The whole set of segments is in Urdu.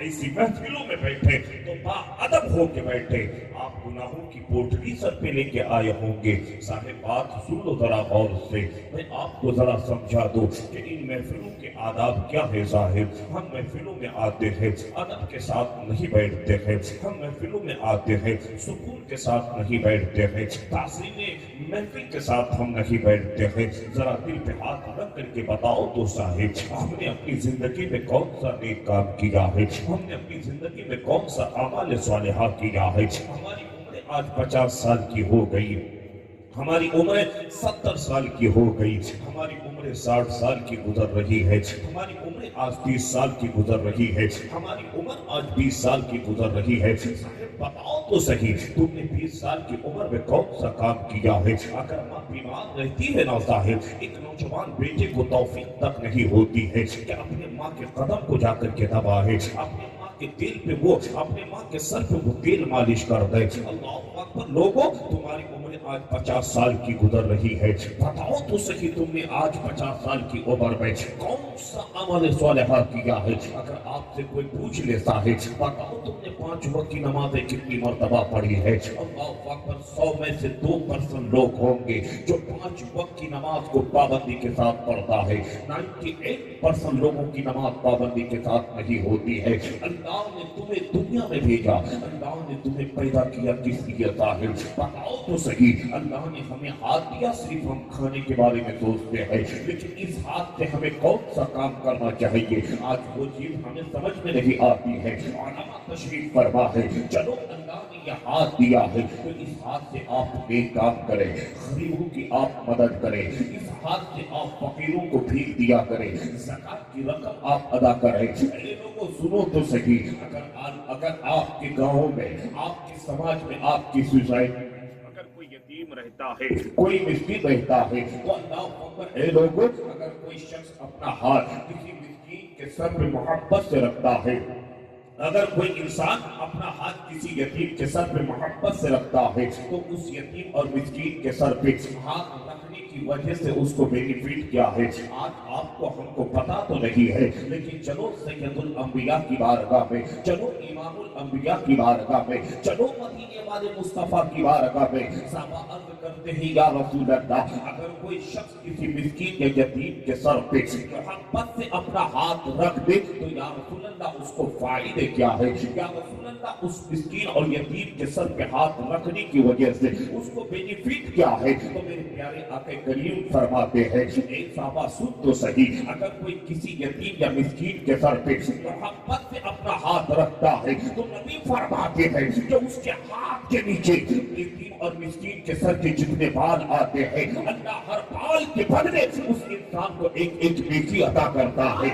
ایسی محفلوں میں بیٹھے تو باادب ہو کے بیٹھے، آپ گناہوں کی پوٹلی سر پہ لے کے آئے ہوں گے۔ صاحب بات سن لو ذرا غور سے، میں آپ کو ذرا سمجھا دوں کہ ان محفلوں کے آداب کیا ہے صاحب۔ ہم محفلوں میں آتے ہیں ادب کے ساتھ نہیں بیٹھتے ہیں، ہم محفلوں میں آتے ہیں سکون کے ساتھ نہیں بیٹھتے ہیں، تعظیم محفل کے ساتھ ہم نہیں بیٹھتے ہیں۔ ذرا دل پہ ہاتھ رکھ کر کے بتاؤ تو صاحب، ہم نے اپنی زندگی میں کون سا نیک کام کیا ہے؟ ہم نے اپنی زندگی میں کون سا اعمال صالحہ کیا ہے؟ ہماری عمر آج 50 سال کی ہو گئی، ہماری عمر 70 سال کی ہو گئی، ہماری عمر 60 سال کی گزر رہی ہے، ہماری عمر آج 30 سال کی گزر رہی ہے، ہماری عمر آج 20 سال کی گزر رہی ہے۔ صاحب بتاؤ تو صحیح، تم نے 20 سال کی عمر میں کون سا کام کیا ہے؟ اگر ماں بیمار رہتی ہے نا صاحب، ایک نوجوان بیٹے کو توفیق تک نہیں ہوتی ہے کہ اپنے ماں کے قدم کو جا کر کے دبائے، اپنے ماں کے دل پہ وہ، اپنے ماں کے سر پہ وہ تیل مالش کر دے۔ اللہ اکبر، لوگوں تمہاری عمر آج 50 سال کی گزر رہی ہے، بتاؤ تو صحیح تم نے آج 50 سال کی عمر میں کون سا عمل صالحہ کیا ہے؟ اگر آپ سے کوئی پوچھ لیتا ہے بتاؤ تم نے 5 وقت کی نمازیں کتنی مرتبہ پڑھی ہے؟ اللہ اکبر، 100 میں سے 2% لوگ ہوں گے جو 5 وقت کی نماز کو پابندی کے ساتھ پڑھتا ہے، 98% لوگوں کی نماز پابندی کے ساتھ نہیں ہوتی ہے۔ اللہ نے تمہیں دنیا میں بھیجا، اللہ نے تمہیں پیدا کیا کس لیے صاحب؟ بتاؤ تو صحیح، اللہ نے ہمیں ہاتھ دیا، صرف ہم کھانے کے بارے میں سوچتے ہیں، لیکن اس ہاتھ سے ہمیں کون سا کام کرنا چاہیے؟ آج وہ چیز ہمیں سمجھ میں نہیں آتی ہے۔ علماء تشریف فرما ہے، چلو اللہ نے یہ ہاتھ دیا ہے تو اس ہاتھ سے آپ نیک کام کریں، غریبوں کی آپ مدد کریں، اس ہاتھ سے آپ فقیروں کو بھیک دیا کریں، زکوٰۃ کی رقم آپ ادا کریں۔ اے لوگوں سنو تو صحیح، اگر آپ کے گاؤں میں، آپ کے سماج میں، آپ کی سوسائٹی اگر کوئی یتیم رہتا ہے، کوئی مسکین رہتا ہے تو اللہ اکبر، اے لوگوں اگر کوئی شخص اپنا ہاتھ کسی مسکین کے سر پہ محبت سے رکھتا ہے، اگر کوئی انسان اپنا ہاتھ کسی یتیم کے سر پہ محبت سے رکھتا ہے تو اس یتیم اور مسکین کے سر پہ ہاتھ رکھنے کی وجہ سے اس کو بینیفٹ کیا ہے؟ آج آپ کو ہم کو پتا تو نہیں ہے، لیکن چلو سید الانبیاء کی بارگاہ میں، چلو امام الانبیاء کی بارگاہ میں، چلو مدینے والے مصطفیٰ کی بارگاہ میں، صحابہ عرض کرتے ہیں یا رسول اللہ، اگر کوئی شخص کسی مسکین یا یتیم کے سر پہ محبت سے اپنا ہاتھ رکھ دے تو یا رسول اللہ اس کو فائدے کیا ہے؟ یا رسول اللہ اس مسکین اور یتیم کے سر پہ ہاتھ رکھنے کی وجہ سے اس کو بینیفٹ کیا ہے؟ تو میرے پیارے آقا کریم فرماتے ہیں، ایک صحابہ سن تو صحیح، اگر کوئی کسی یتیم یا مسکین کے سر پہ محبت سے اپنا ہاتھ رکھتا ہے تو نبی فرماتے ہیں کہ اس کے ہاتھ کے نیچے یتیم اور مسکین کے سر کے جتنے بال آتے ہیں، اللہ ہر بال کے بدلے اس انسان کو ایک ایک نیکی عطا کرتا ہے۔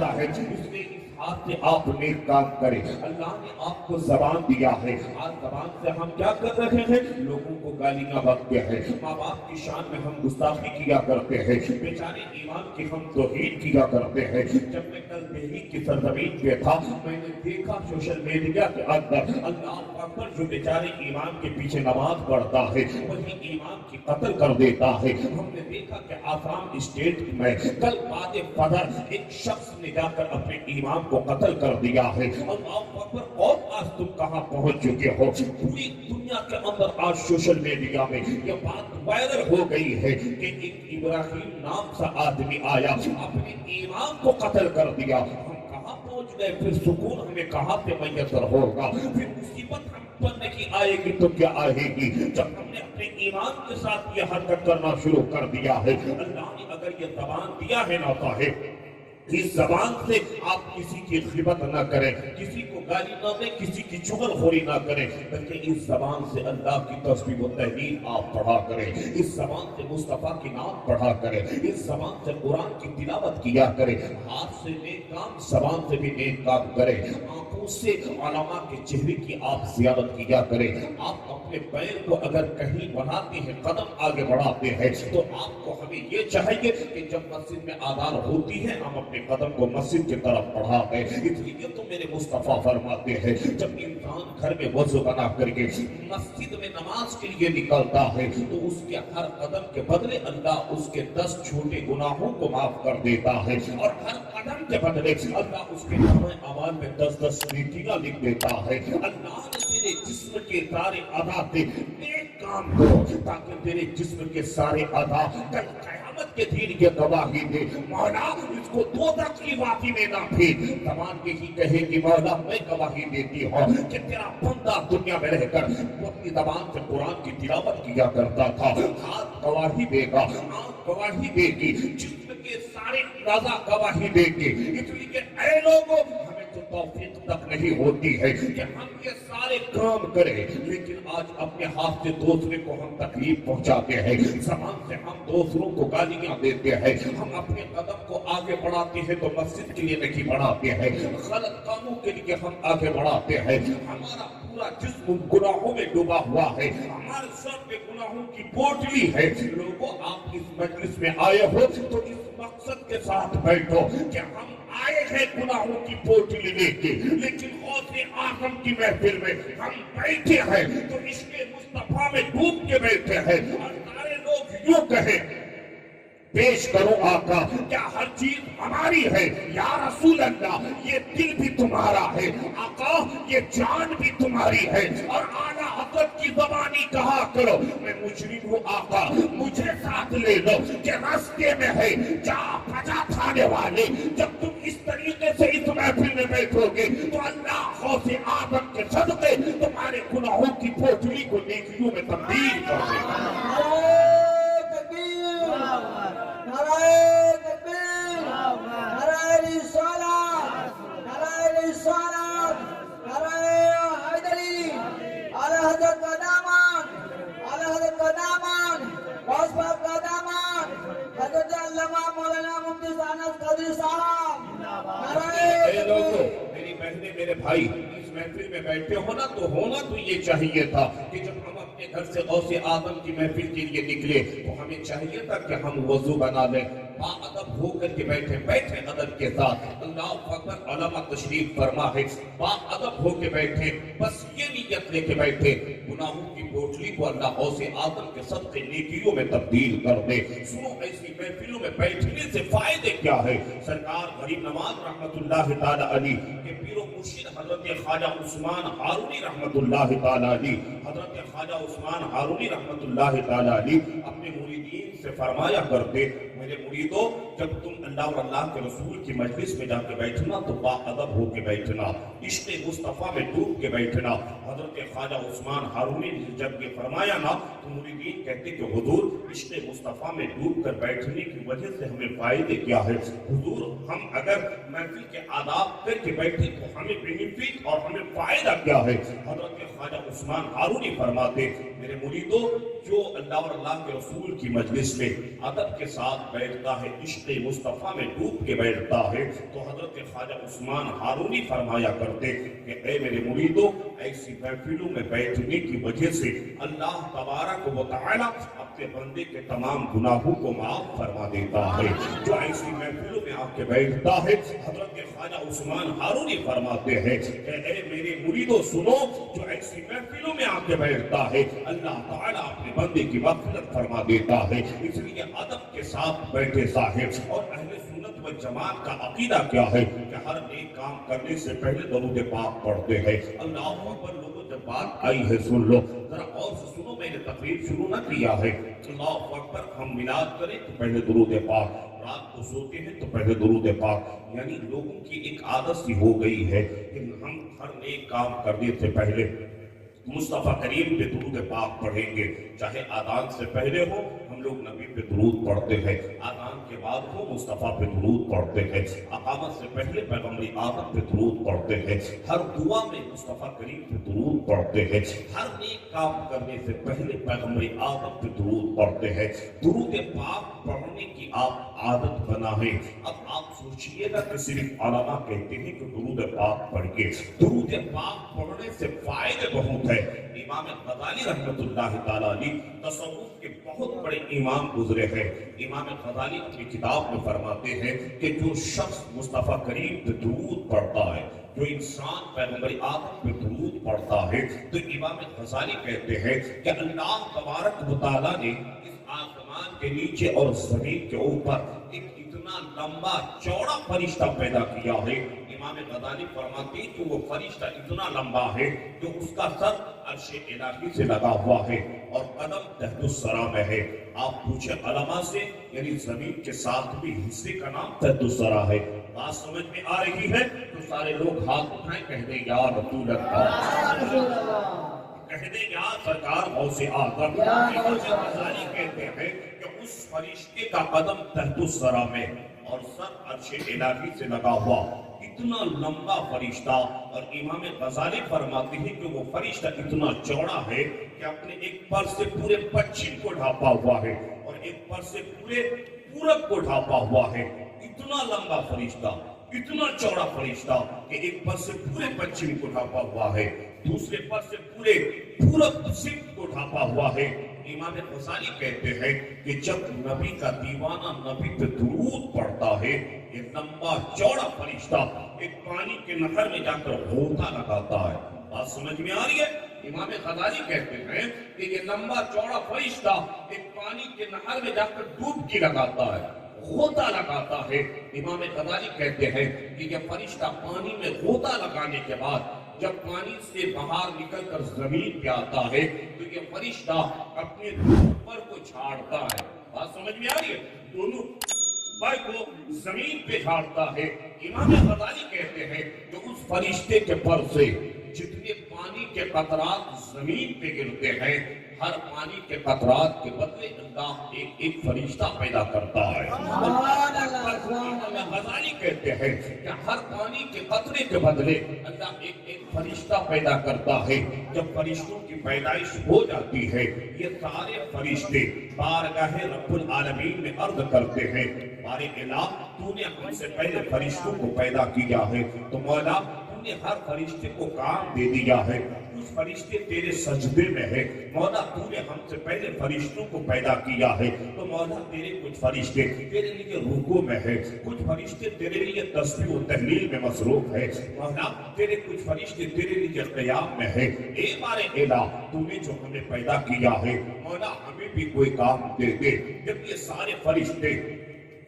اس لیے ہاتھ سے آپ نیک کام کریں۔ اللہ نے آپ کو زبان دیا ہے، آج زبان سے ہم کیا کر رہے ہیں؟ لوگوں کو گالیاں بکتے ہیں، ماں باپ کی شان میں ہم گستاخی کیا کرتے ہیں، بیچارے ایمان کی ہم توہین کیا کرتے ہیں۔ جب میں کل دہلی کی سرزمین پہ تھا میں نے دیکھا سوشل میڈیا کے اندر اللہ اکبر، جو بیچارے ایمان کے پیچھے نماز پڑھتا ہے وہی ایمان کی قتل کر دیتا ہے۔ ہم نے دیکھا کہ آسام اسٹیٹ میں کل بعد فجر ایک شخص نے جا کر اپنے ایمان کو قتل کر دیا ہے۔ اللہ اکبر، اور آج تم کہاں پہنچ چکے ہو؟ پوری دنیا کے اندر آج سوشل میڈیا میں یہ بات وائرل ہو گئی ہے کہ ایک ابراہیم نام سا آدمی آیا، اپنے ایمان کو قتل کر دیا۔ ہم کہاں پہنچ گئے؟ پھر سکون ہمیں کہاں سے میسر ہوگا؟ پھر مصیبت ہم پر نہیں آئے گی تو کیا آئے گی؟ جب ہم نے اپنے ایمان کے ساتھ یہ حرکت کرنا شروع کر دیا ہے۔ اللہ نے اگر یہ زبان دیا ہے نا صاحب، اس زبان سے آپ کسی کی غیبت نہ کریں، کسی کو گالی نہ دیں، کسی کی چغل خوری نہ کریں، بلکہ اس زبان سے اللہ کی تسبیح و تحلیل آپ پڑھا کریں، اس زبان سے مصطفیٰ کی نام پڑھا کریں، اس زبان سے قرآن کی تلاوت کیا کریں۔ ہاتھ سے نیک کام، زبان سے بھی نیک کام کریں، آنکھوں سے علماء کے چہرے کی آپ زیارت کیا کریں۔ آپ اپنے پیر کو اگر کہیں بڑھاتے ہیں، قدم آگے بڑھاتے ہیں تو آپ کو ہمیں یہ چاہیے کہ جب مسجد میں آذان ہوتی ہے ہم اپنے قدم کو مسجد کی طرف بڑھا دیں۔ اس لیے تو میرے مصطفیٰ فرماتے فرماتے ہیں جب انسان گھر میں وضو بنا کر کے مسجد میں نماز کے لیے نکلتا ہے تو اس کے ہر قدم کے بدلے اللہ اس کے 10 چھوٹے گناہوں کو معاف کر دیتا ہے، اور ہر قدم کے بدلے اللہ اس کے نامہ اعمال میں 10 نیکیاں لکھ دیتا ہے۔ اللہ نے تیرے جسم کے سارے اعضاء سے نیک کام کرو تاکہ تیرے جسم کے سارے اعضاء کل قیامت کے دن کے گواہی دے۔ مولا اس کو دوزخ کی وادی میں نہ پھینک، زبان کے ہی کہے کہ مولا میں گواہی دیتی ہوں کہ تیرا بندہ دنیا میں رہ کر وہ اپنی زبان سے قرآن کی تلاوت کیا کرتا تھا، ہاتھ گواہی دے گا، آنکھ گواہی دے گی، جسم کے سارے اعضاء گواہی دے گے۔ اس لیے اے لوگوں ہمیں تو توفیق تک نہیں ہوتی ہے کہ ہم یہ سارے کام کریں، لیکن آج اپنے ہاتھ سے دوسرے کو ہم تکلیف پہنچاتے ہیں، زبان سے ہم دوسروں کو گالیاں دیتے ہیں، ہم اپنے قدم کو آگے بڑھاتے ہیں تو مسجد کے لیے نہیں بڑھاتے ہیں، غلط کاموں کے لیے ہم آگے بڑھاتے ہیں، ہمارا پورا جسم گناہوں میں ڈوبا ہوا ہے، ہمارے سر پہ گناہوں کی پوٹلی ہے۔ لوگوں آپ اس مجلس میں آئے ہو تو اس مقصد کے ساتھ بیٹھو کہ ہم آئے ہیں گناہوں کی پوٹلی لے کے، لیکن غوث اعظم کی محفل میں ہم بیٹھے ہیں تو عشق مصطفیٰ میں ڈوب کے بیٹھے ہیں، اور سارے لوگ یوں کہیں پیش کرو آقا کیا ہر چیز ہماری ہے؟ یا رسول اللہ یہ دل بھی تمہارا ہے، آقا یہ جان بھی تمہاری ہے، اور اعلیٰ حضرت کی زبانی کہا کرو میں مجرم ہوں آقا مجھے ساتھ لے لو، کہ راستے میں ہے جا بجا کھانے والے۔ جب تم اس طریقے سے اس محفل میں بیٹھو گے تو اللہ غوث اعظم کے صدقے تمہارے گناہوں کی پوٹلی کو نیکیوں میں تبدیل کر دے گا۔ نعرہ تکبیر، نعرہ رسالت، نعرہ رسالت، نعرہ حیدری، اعلیٰ حضرت کا دامن، اعلیٰ حضرت کا دامن، غوث پاک کا دامن، حضرت علامہ مولانا مفتی انس قادری صاحب، نعرہ تکبیر۔ میری بہنیں میرے بھائی اس محفل میں بیٹھے ہونا تو یہ چاہیے تھا کہ جب ہم اپنے گھر سے غوث اعظم کی محفل کے لیے نکلے تو ہمیں چاہیے تھا کہ ہم وضو بنا لیں، باادب ہو کر کے بیٹھے ادب کے ساتھ۔ اللہ اکبر، علامہ تشریف فرما ہے، باادب ہو کے بیٹھے، بس یہ نیت لے کے بیٹھے گناہوں کی پوٹلی کو اللہ غوث اعظم کے صدقے نیکیوں میں تبدیل کر دے۔ سنو ایسی محفلوں میں بیٹھنے سے فائدے کیا ہے؟ سرکار غریب نواز رحمت اللہ تعالی علیہ کے پیر و مرشد حضرت خواجہ عثمان ہارونی رحمت اللہ تعالی علیہ، حضرت خواجہ عثمان ہارونی رحمت اللہ تعالی علیہ اپنے مریدین سے فرمایا کرتے، میرے مریدو جب تم اللہ اور اللہ کے رسول کی مجلس میں جا کے بیٹھنا تو باادب ہو کے بیٹھنا، عشق مصطفیٰ میں ڈوب کے بیٹھنا۔ حضرت خواجہ عثمان ہارونی نے جب یہ فرمایا نا تو مریدین کہتے کہ حضور عشق مصطفیٰ میں ڈوب کر بیٹھنے کی وجہ سے ہمیں فائدے کیا ہے؟ حضور ہم اگر محفل کے آداب کر کے بیٹھے تو ہمیں بینیفٹ اور ہمیں فائدہ کیا ہے؟ حضرت خواجہ عثمان ہارونی فرماتے، میرے مریدو جو اللہ اور اللہ کے رسول کی مجلس میں ادب کے ساتھ بیٹھتا ہے، عشق مصطفیٰ میں ڈوب کے بیٹھتا ہے، تو حضرت خواجہ عثمان ہارونی فرمایا کرتے کہ اے میرے مریدو ایسی محفلوں میں بیٹھنے کی وجہ سے اللہ تبارک و تعالی اپنے بندے کے تمام گناہوں کو معاف فرما دیتا ہے۔ جو ایسی محفلوں میں آ کے بیٹھتا ہے، حضرت خواجہ عثمان ہارونی فرماتے ہیں کہ اے میرے مریدو سنو، جو ایسی محفلوں میں آ کے بیٹھتا ہے اللہ تعالیٰ اپنے بندے کی مغفرت فرما دیتا ہے۔ اس لیے ادب کے ساتھ بیٹھے صاحب، اور اہل سنت و جماعت کا عقیدہ کیا ہے کہ ہر نیک کام کرنے سے پہلے درود پاک پڑھتے ہیں۔ اللہ اکبر، لوگوں جب بات آئی ہے سن لو ذرا اور سے سنو، میں نے تقریر شروع نہ کیا ہے۔ اللہ اکبر، ہم میلاد کریں تو پہلے درود پاک، رات کو سوتے ہیں تو پہلے درود پاک، یعنی لوگوں کی ایک عادت سی ہو گئی ہے کہ ہم ہر نیک کام کرنے سے پہلے مصطفیٰ کریم پہ درود پاک پڑھیں گے، چاہے آذان سے پہلے ہو ہم لوگ نبی پہ درود پڑھتے ہیں، آذان کے بعد ہو مصطفیٰ پہ درود پڑھتے ہیں، اقامت سے پہلے پیغمبر اعظم پہ درود پڑھتے ہیں، ہر دعا میں مصطفیٰ کریم پہ درود پڑھتے ہیں، ہر نیک کام کرنے سے پہلے پیغمبر اعظم پہ درود پڑھتے ہیں۔ درود پاک پڑھنے کی آپ عادت بنائیں۔ اب آپ سوچئے گا کہ صرف علماء کہتے ہیں کہ درود پاک پڑھیے، درود پاک پڑھنے سے فائدے بہت ہیں۔ امام غزالی رحمت اللہ تعالیٰ علیہ تصوف کے بہت بڑے امام گزرے ہیں۔ امام غزالی اپنی کتاب میں فرماتے ہیں کہ جو شخص مصطفیٰ کریم پہ درود پڑھتا ہے جو انسان پیغمبر آدم پہ درود پڑھتا ہے تو امام غزالی کہتے ہیں کہ اللہ تبارک و تعالیٰ نے اس آسمان کے نیچے اور زمین کے اوپر ایک اتنا لمبا چوڑا فرشتہ پیدا کیا ہے۔ امام غزالی فرماتے ہیں کہ وہ فرشتہ اتنا لمبا ہے کہ اس کا سر عرش الہی سے لگا ہوا ہے اور قدم تحت الثری میں ہے۔ آپ پوچھیں علماء سے، یعنی زمین کے ساتویں حصے کا نام تحت الثری ہے۔ بات سمجھ میں آ رہی ہے تو سارے لوگ ہاتھ اٹھائیں، کہہ دیں یا رسول اللہ، کہہ دیں یا سرکار غوث اعظم۔ امام غزالی کہتے ہیں کہ اس فرشتے کا قدم تحت الثری میں اور سر عرش الہی سے لگا ہوا، اتنا لمبا فرشتہ۔ اور امام غزالی فرماتے ہیں کہ وہ فرشتہ اتنا چوڑا ہے کہ اپنے ایک پر سے پورے پچھم کو ڈھانپا ہوا ہے اور ایک پر سے پورے پورب کو ڈھانپا ہوا ہے۔ اتنا لمبا فرشتہ، اتنا چوڑا فرشتہ کہ ایک پر سے پورے پچھم کو ڈھانپا ہوا ہے، دوسرے پر سے پورے پورب سمت کو ڈھانپا ہوا ہے۔ امام غزالی کہتے ہیں کہ جب نبی کا دیوانہ نبی پہ درود پڑھتا ہے، یہ لمبا چوڑا فرشتہ ایک پانی کے نہر میں جا کر غوطہ لگاتا ہے۔ بات سمجھ میں آ رہی ہے؟ امام غزالی کہتے ہیں کہ یہ لمبا چوڑا فرشتہ ایک پانی کے نہر میں جا کر ڈوبکی لگاتا ہے، غوطہ لگاتا ہے۔ امام غزالی کہتے ہیں کہ یہ فرشتہ پانی میں غوطہ لگانے کے بعد جب پانی سے باہر نکل کر زمین پہ آتا ہے تو یہ فرشتہ اپنے دونوں پر کو جھاڑتا ہے۔ بات سمجھ میں آ رہی ہے؟ دونوں پر کو زمین پہ جھاڑتا ہے۔ امام غزالی کہتے ہیں کہ اس فرشتے کے پر سے جتنے پانی کے قطرات زمین پہ گرتے ہیں، ہر پانی کے قطرات کے بدلے اللہ ایک فرشتہ پیدا کرتا ہے۔ امام غزالی کہتے ہیں کہ ہر پانی کے قطرے کے بدلے اللہ ایک فرشتہ پیدا کرتا ہے۔ جب فرشتوں کی پیدائش ہو جاتی ہے، یہ سارے فرشتے بارگاہ رب العالمین میں عرض کرتے ہیں، بارے الہ تو نے ہم سے پہلے فرشتوں کو پیدا کیا ہے، تو مولا تو نے ہر فرشتے کو کام دے دیا ہے، کچھ فرشتے تیرے سجدے میں ہے، مولا تو نے ہم سے پہلے فرشتوں کو پیدا کیا ہے، تو مولا تیرے کچھ فرشتے تیرے لیے رکوع میں ہے، کچھ فرشتے تیرے لیے تسبیح و تہلیل میں مصروف ہے، مولا تیرے کچھ فرشتے تیرے لیے قیام میں ہے۔ اے بارے الہ تو نے جو ہمیں پیدا کیا ہے، مولا ہمیں بھی کوئی کام دے دے۔ جب یہ سارے فرشتے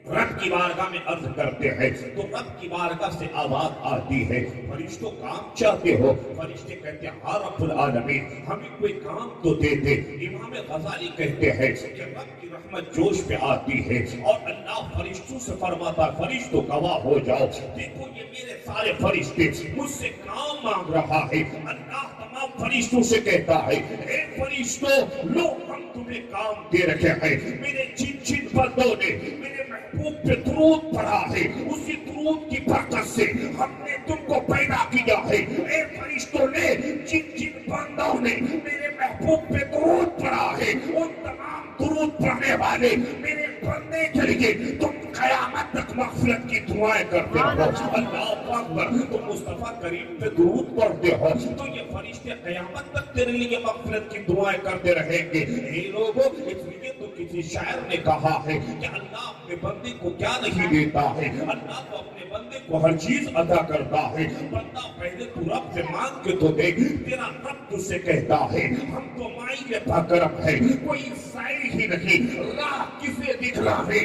رب کی بارگاہ میں عرض کرتے ہیں تو رب کی بارگاہ سے آواز آتی ہے، فرشتوں کام چاہتے ہو؟ فرشتے کہتے ہیں ہاں رب العالمین ہمیں کوئی کام تو دے دے۔ امام غزالی کہتے ہیں کہ رب کی رحمت جوش پہ آتی ہے اور اللہ فرشتوں سے فرماتا ہے فرشتوں گواہ ہو جاؤ، دیکھو یہ میرے سارے فرشتے مجھ سے کام مانگ رہا ہے۔ اللہ تمام فرشتوں سے کہتا ہے اے فرشتوں لو ہم تمہیں کام دے رکھے ہیں، میرے جن جن بندوں نے میرے محبوب پہ درود پڑھا ہے، اسی درود کی برکت سے ہم نے تم کو پیدا کیا ہے۔ اے فرشتوں نے جن جن بندوں نے میرے محبوب پہ درود پڑھا ہے، ان تمام درود پڑھنے والے میرے بندے کے لیے تم قیامت تک مغفرت کی دعائیں کرتے ہو۔ اللہ اکبر، تم مصطفیٰ کریم پہ درود پڑھتے ہو تو یہ فرشتے قیامت تک تیرے لیے مغفرت کی دعائیں کرتے رہیں گے۔ اے لوگوں، اس لیے تو کسی شاعر نے کہا ہے کہ اللہ اپنے بندے کو کیا نہیں دیتا ہے، اللہ تو اپنے بندے کو ہر چیز عطا کرتا ہے۔ بندہ پہلے تو رب سے مانگ کے تو دیکھ، تیرا رب تجھ سے کہتا ہے ہم تو مائی کرم ہے، کوئی سائل ہی نہیں، راہ کسے دکھلا ہے،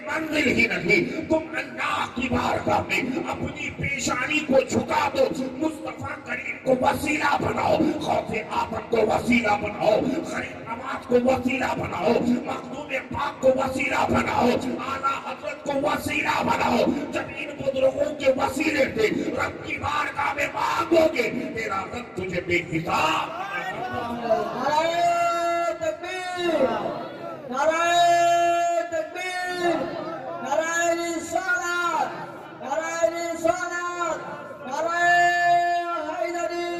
منزل ہی نہیں، تم اللہ کی بارگاہ میں اپنی پیشانی کو جھکا دو، مصطفیٰ کریم کو وسیلہ بناؤ، غوث اعظم کو وسیلہ بناؤ، غریب نواز کو وسیلہ بناؤ، مخدوم پاک کو وسیلہ بناؤ، اعلیٰ حضرت کو وسیلہ بناؤ۔ جب ان بزرگوں کے وسیلے سے رب کی بارگاہ میں مانگو گے، تیرا رب تجھے بے حساب نعرہ تکبیر، نعرہ تکبیر، نعرہ رسالت، نعرہ رسالت، نعرہ حیدری،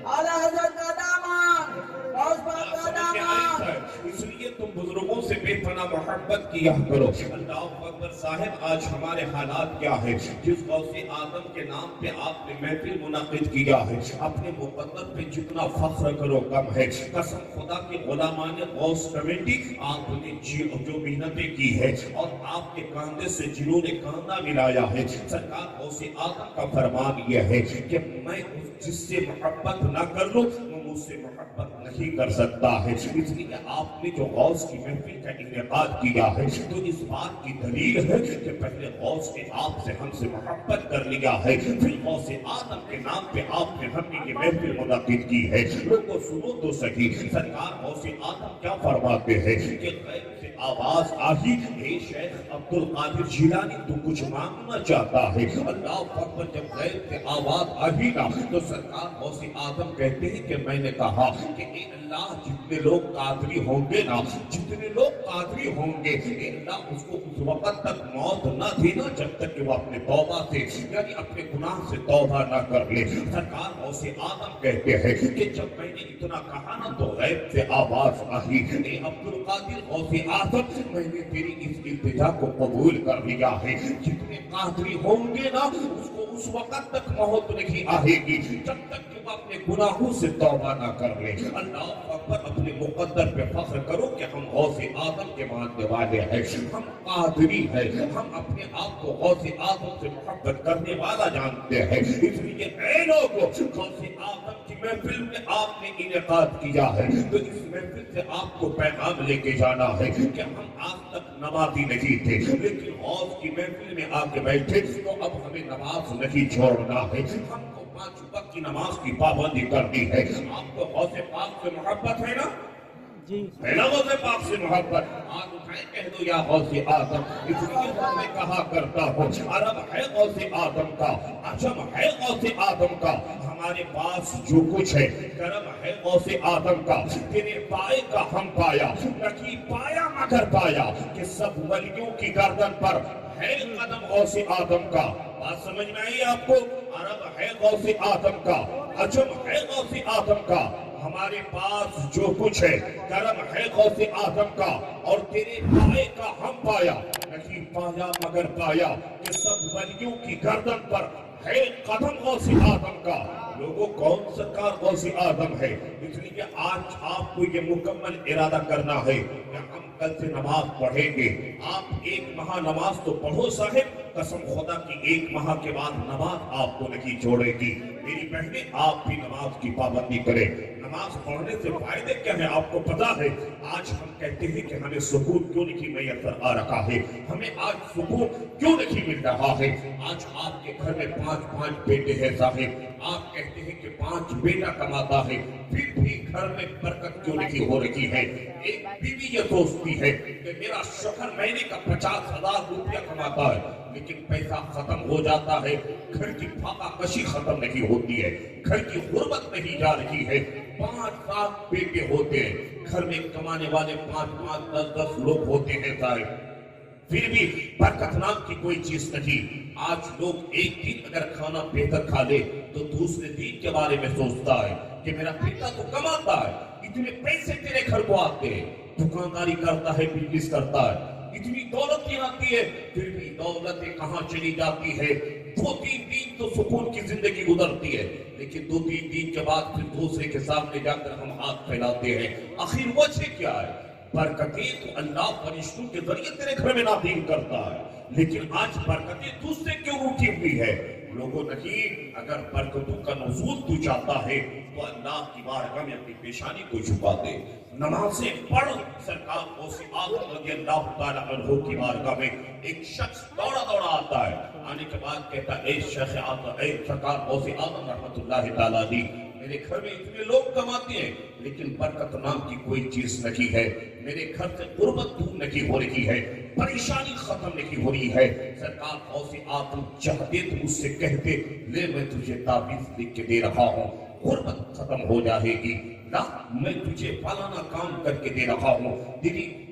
اعلیٰ حضرت کا دامن، غوث پاک کا دامن۔ اس لیے تم بزرگوں سے بے پناہ محبت کیا کرو۔ اللہ اکبر۔ صاحب آج ہمارے حالات کیا ہے؟ جس غوث آدم کے نام پہ آپ نے محفل منعقد کیا ہے، اپنے مقدر پہ جتنا فخر کرو کم ہے۔ قسم خدا کے غلامان غوث کمیٹی، آپ نے جو محنتیں کی ہے اور آپ کے کاندھے سے جنہوں نے کاندھا ملایا ہے، سرکار غوث آدم کا فرمان یہ ہے کہ میں جس سے محبت نہ کر لوں وہ مجھ سے محبت نہیں کر سکتا ہے۔ اس لیے آپ نے جو غوث کی محفل کا انعقاد کیا ہے تو اس بات کی دلیل ہے کہ پہلے غوث نے آپ سے ہم سے محبت کر لیا ہے، پھر غوث آدم کے نام پہ آپ نے ہم نے یہ محفل منعقد کی ہے۔ لوگوں سنو تو صحیح، سرکار غوث آدم کیا فرماتے ہیں کہ غیب سے آواز آئی، اے شیخ عبد القادر جیلانی تو کچھ مانگنا چاہتا ہے؟ اللہ اکبر، جب غیب سے آواز آئی نا تو سرکار غوث آدم کہتے ہیں کہ میں نے کہا کہ اے اللہ جتنے لوگ قادری ہوں گے نا، جتنے لوگ قادری ہوں گے، اے اللہ اس کو اس وقت تک موت نہ دینا جب تک کہ وہ اپنے توبہ سے یعنی اپنے گناہ سے توبہ نہ کر لے۔ سرکار غوث آدم کہتے ہیں کہ جب میں نے اتنا کہا نا تو غیب سے آواز آئی، اے عبد القادر غوث آدم، میں نے تیری اس التجا کو قبول کر لیا ہے، جتنے قادری ہوں گے نا اس کو اس وقت تک موت نہیں آئے گی جب تک کہ وہ اپنے گناہوں سے توبہ نہ کر لے۔ اللہ اکبر، اپنے مقدر پہ فخر کرو کہ ہم غوث آدم کے ماننے والے ہیں، ہم قادری ہیں، ہم اپنے آپ کو غوث آدم سے محبت کرنے والا جانتے ہیں۔ اس لیے اے لوگوں، غوث آدم کی محفل میں آپ نے انعقاد کیا ہے تو اس محفل سے آپ کو پیغام لے کے جانا ہے کہ ہم آج تک نمازی نہیں تھے، لیکن غوث کی محفل میں آ کے بیٹھے تو اب ہمیں نماز نہیں چھوڑنا ہے، ہم کو 5 وقت کی نماز کی پابندی کرنی ہے۔ آپ کو غوث پاک سے محبت ہے نا؟ جی ہے نا غوث پاک سے محبت؟ آج اٹھائیں کہہ دو یا غوث آدم۔ اس لیے میں کہا کرتا ہوں، عرب ہے غوث آدم کا، عجم ہے غوث آدم کا، ہمارے پاس جو کچھ ہے کرم ہے غوث آدم کا۔ تیرے پائے کا ہم پایا، نکی پایا مگر پایا کہ سب ولیوں کی گردن پر ہے قدم غوث آدم کا۔ بات سمجھ میں آئی آپ کو؟ عرب ہے غوث آدم کا، عجم ہے غوث آدم کا، ہمارے پاس جو کچھ ہے کرم ہے غوث آدم کا، اور تیرے پائے کا ہم پایا، نہیں پایا مگر پایا کہ سب ولیوں کی گردن پر ہے قدم غوث آدم کا۔ لوگوں کون سرکار غوث آدم ہے؟ اس لیے آج آپ کو یہ مکمل ارادہ کرنا ہے کہ ہم کل سے نماز پڑھیں گے۔ آپ 1 ماہ نماز تو پڑھو صاحب، قسم خدا کی 1 ماہ کے بعد نماز آپ کو نہیں چھوڑے گی۔ میری بہنیں، آپ بھی نماز کی پابندی کریں۔ نماز پڑھنے سے فائدے کیا ہیں آپ کو پتا ہے؟ آج ہم کہتے ہیں کہ ہمیں سکون کیوں نہیں میسر آ رہا ہے، ہمیں آج سکون کیوں نہیں مل رہا ہے؟ آج آپ کے گھر میں 5 بیٹے ہیں صاحب، آپ کہتے ہیں کہ 5 بیٹا کماتا ہے، پھر بھی گھر میں برکت کیوں نہیں ہو رہی ہے؟ ایک بیوی یہ سوچتی ہے کہ میرا شوہر مہینے کا 50,000 روپیہ کماتا ہے لیکن پیسہ ختم ہو جاتا ہے، گھر کی پھاپا کشی ختم نہیں ہوتی ہے، گھر کی غربت نہیں جا رہی ہے۔ 5-7 بیٹے ہوتے ہیں، گھر میں کمانے والے 5-5 10-10 لوگ ہوتے ہیں صاحب، پھر بھی برکت نام کی کوئی چیز نہیں۔ آج لوگ ایک دن اگر کھانا بہتر کھا لے تو دوسرے دن کے بارے میں سوچتا ہے کہ میرا بیٹا تو کماتا ہے، اتنے پیسے تیرے گھر کو آتے ہیں، دکانداری کرتا ہے، بزنس کرتا ہے، اتنی دولت کی آتی ہے، پھر بھی دولتیں کہاں چلی جاتی ہے؟ 2-3 دن تو سکون کی زندگی گزرتی ہے، لیکن 2-3 دن کے بعد پھر دوسرے کے سامنے جا کر ہم ہاتھ پھیلاتے ہیں۔ آخر وجہ کیا ہے؟ برکتیں تو اللہ فرشتوں کے ذریعے تیرے گھر میں نازل کرتا ہے، لیکن آج برکتیں تجھ سے کیوں روٹھی ہوئی ہے؟ لوگوں نہیں، اگر برکتوں کا نزول تو چاہتا ہے تو اللہ کی بارگاہ میں اپنی پیشانی کو جھکا دے، نمازیں پڑھ۔ سرکار غوث آدم رضی اللہ تعالیٰ عنہ کی بارگاہ میں ایک شخص دوڑا آتا ہے، آنے کے بعد کہتا ہے اے شیخ آدم، اے سرکار غوث آدم رحمت اللہ تعالیٰ علیہ، میرے گھر میں اتنے لوگ کماتے ہیں لیکن برکت نام کی کوئی چیز نہیں ہے، میرے گھر سے غربت دور نہیں ہو رہی ہے، پریشانی ختم نہیں ہو رہی ہے۔ سرکار غوث آدم چاہتے تو مجھ سے کہتے، لے میں تجھے تعویذ لکھ کے دے رہا ہوں، غربت ختم ہو جائے گی، نہ میں تجھے فلانا کام کر کے دے رہا ہوں، تیری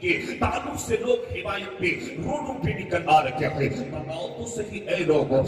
کے تعلق سے لوگ حمایت پہ روڈوں پہ نکل آ رکھے ہیں. بتاؤ تو صحیح اے لوگوں،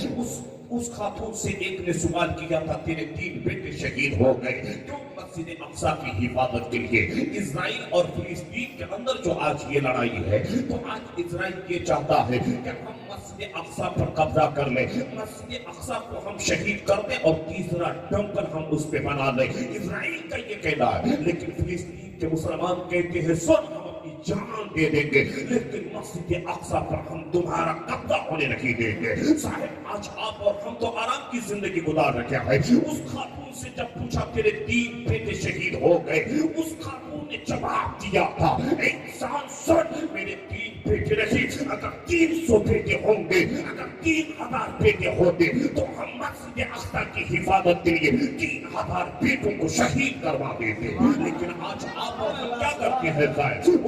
اس خاتون سے ایک نے سوال کیا تھا تیرے 3 بیٹے شہید ہو گئے، کیوں مسجد اقصیٰ کی حفاظت کے لیے؟ اسرائیل اور فلسطین کے اندر جو آج یہ لڑائی ہے، تو آج اسرائیل یہ چاہتا ہے کہ ہم مسجد اقصیٰ پر قبضہ کر لیں، مسجد اقصیٰ کو ہم شہید کر دیں اور تیسرا ٹیمپل ہم اس پہ بنا لیں. اسرائیل کا یہ کہنا ہے، لیکن فلسطین کے مسلمان کہتے ہیں سن ہم اپنی جان دے دیں گے لیکن مسجد اقصیٰ پر ہم تمہارا قبضہ ہونے نہیں دیں گے. صاحب آج آپ اور ہم تو آرام کی زندگی گزار رکھے ہیں. اس خاتون سے جب پوچھا تیرے 3 بیٹے شہید ہو گئے، اس خاتون نے جواب دیا تھا انسان سن میرے 3 بیٹے نہیں، اگر 300 بیٹے ہوں گے، اگر 3000 بیٹے ہوتے تو ہم مسجد اقصیٰ کی حفاظت کے لیے 3000 بیٹوں کو شہید کروا دیتے. لیکن آج آپ اور ہم کیا کرتے ہیں؟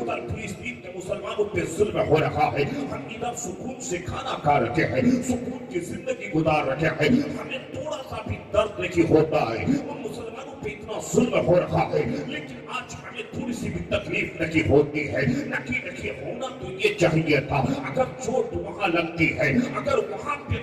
ادھر فلسطین کے مسلمانوں پہ ظلم ہو رہا ہے، ہم ادھر سکون سے کھانا کھا رکھے ہیں، سکون کی زندگی گزار رکھے ہیں، ہمیں تھوڑا سا بھی درد نہیں ہوتا ہے. ان مسلمانوں پہ اتنا ظلم ہو رہا ہے لیکن آج ہمیں تھوڑی سی بھی تکلیف نہیں ہوتی ہے. نکی ہونا تو یہ چاہیے تھا. اگر چوٹ وہاں لگتی ہے، اگر وہاں پہ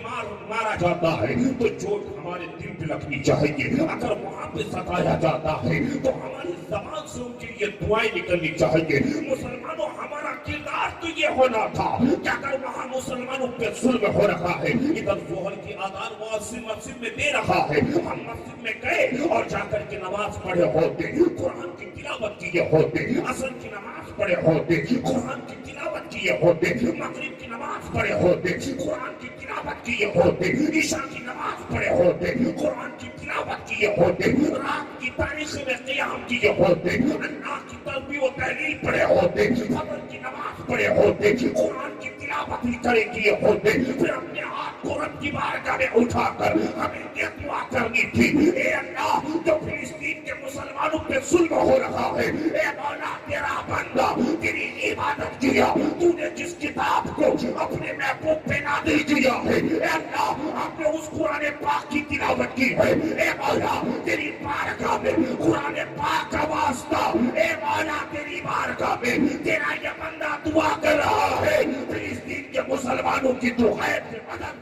مارا جاتا ہے تو چوٹ ہمارے دل پہ لگنی چاہیے. اگر وہاں پہ ستایا جاتا ہے تو ہماری زبان سے ان کے لیے دعائیں نکلنی چاہیے. مسلمانوں ہمارا کردار تو یہ ہونا تھا کہ اگر وہاں مسلمانوں پہ ظلم ہو رہا ہے، ادھر ظہر کی آذان مؤذن مسجد میں دے رہا ہے، ہم مسجد میں گئے اور جا کر کے نماز پڑھے ہوتے، قرآن کی تلاوت کیے ہوتے، عصر کی نماز پڑھے ہوتے، قرآن کی تلاوت کیے ہوتے، مغرب کی نماز پڑھے ہوتے، قرآن کی تلاوت کیے ہوتے، عشاء کی نماز پڑھے ہوتے، قرآن کی تلاوت کیے ہوتے، رات کی تاریخ میں قیام کیے ہوتے، اللہ کی تسبیح و تحلیل پڑھے ہوتے، فجر کی نماز پڑھے ہوتے، قرآن کی تلاوت ہی کرے کیے ہوتے. پھر اپنے ہاتھ کو رب کی بارگاہ میں اٹھا کر ہمیں یہ دعا کرنی تھی، اے اللہ جو فلسطین کے مسلمانوں پہ ظلم ہو رہا ہے، اے مولا تیرا بندہ تیری عبادت کیا، تو نے جس کتاب کو اپنے محبوب پہ نازل کیا ہے، اے اللہ ہم نے اس قرآن پاک کی تلاوت کی ہے، اے مولا تیری بارگاہ میں قرآن پاک کا واسطہ، اے مولا تیری بارگاہ میں تیرا یہ بندہ دعا کر رہا ہے فلسطین کے مسلمانوں کی تو غیر سے مدد